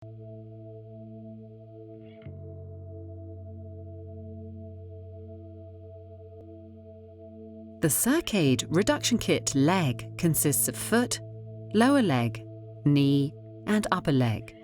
The circaid reduction kit leg consists of foot, lower leg, knee, and upper leg.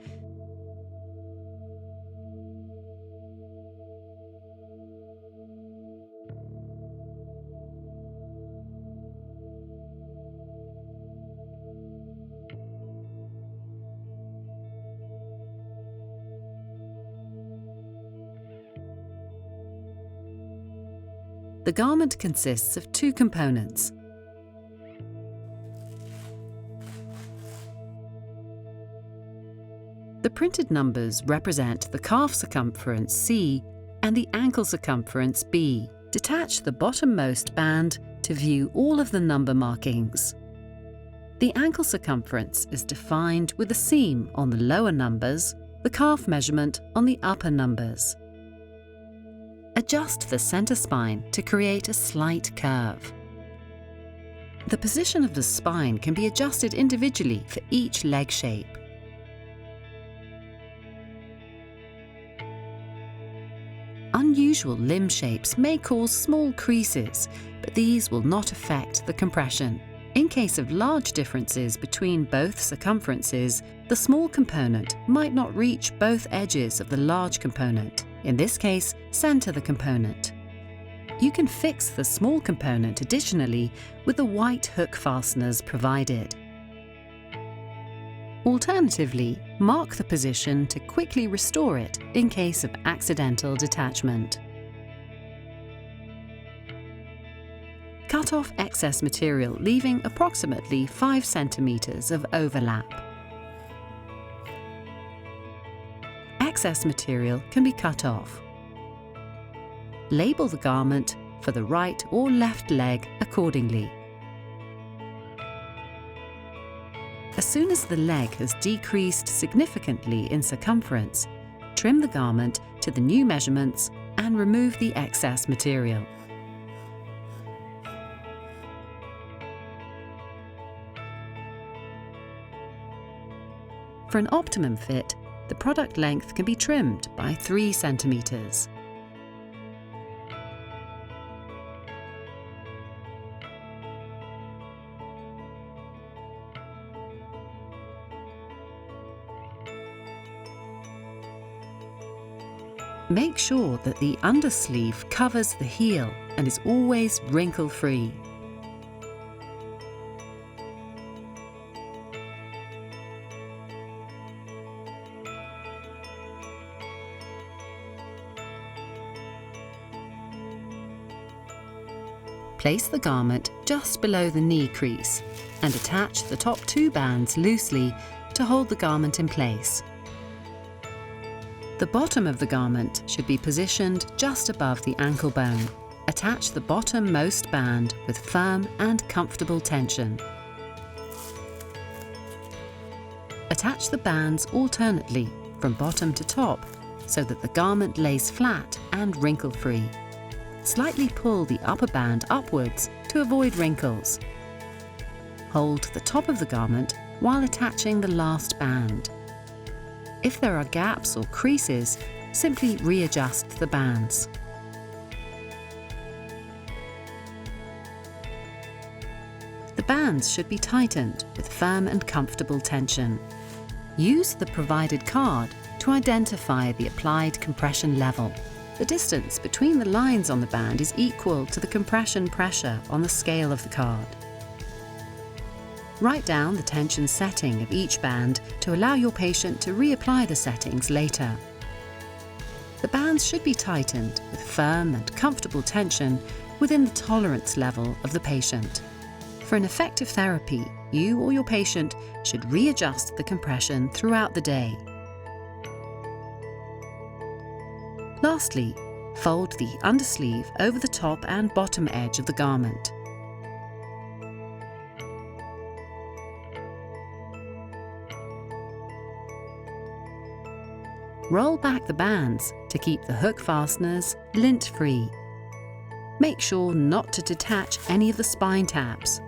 The garment consists of two components. The printed numbers represent the calf circumference C and the ankle circumference B. Detach the bottommost band to view all of the number markings. The ankle circumference is defined with a seam on the lower numbers, the calf measurement on the upper numbers. Adjust the center spine to create a slight curve. The position of the spine can be adjusted individually for each leg shape. Unusual limb shapes may cause small creases, but these will not affect the compression. In case of large differences between both circumferences, the small component might not reach both edges of the large component. In this case, center the component. You can fix the small component additionally with the white hook fasteners provided. Alternatively, mark the position to quickly restore it in case of accidental detachment. Cut off excess material, leaving approximately 5 centimeters of overlap. Excess material can be cut off. Label the garment for the right or left leg accordingly. As soon as the leg has decreased significantly in circumference, trim the garment to the new measurements and remove the excess material. For an optimum fit, the product length can be trimmed by 3 centimeters. Make sure that the undersleeve covers the heel and is always wrinkle-free. Place the garment just below the knee crease and attach the top 2 bands loosely to hold the garment in place. The bottom of the garment should be positioned just above the ankle bone. Attach the bottommost band with firm and comfortable tension. Attach the bands alternately from bottom to top so that the garment lays flat and wrinkle-free. Slightly pull the upper band upwards to avoid wrinkles. Hold the top of the garment while attaching the last band. If there are gaps or creases, simply readjust the bands. The bands should be tightened with firm and comfortable tension. Use the provided card to identify the applied compression level. The distance between the lines on the band is equal to the compression pressure on the scale of the card. Write down the tension setting of each band to allow your patient to reapply the settings later. The bands should be tightened with firm and comfortable tension within the tolerance level of the patient. For an effective therapy, you or your patient should readjust the compression throughout the day. Lastly, fold the undersleeve over the top and bottom edge of the garment. Roll back the bands to keep the hook fasteners lint-free. Make sure not to detach any of the spine tabs.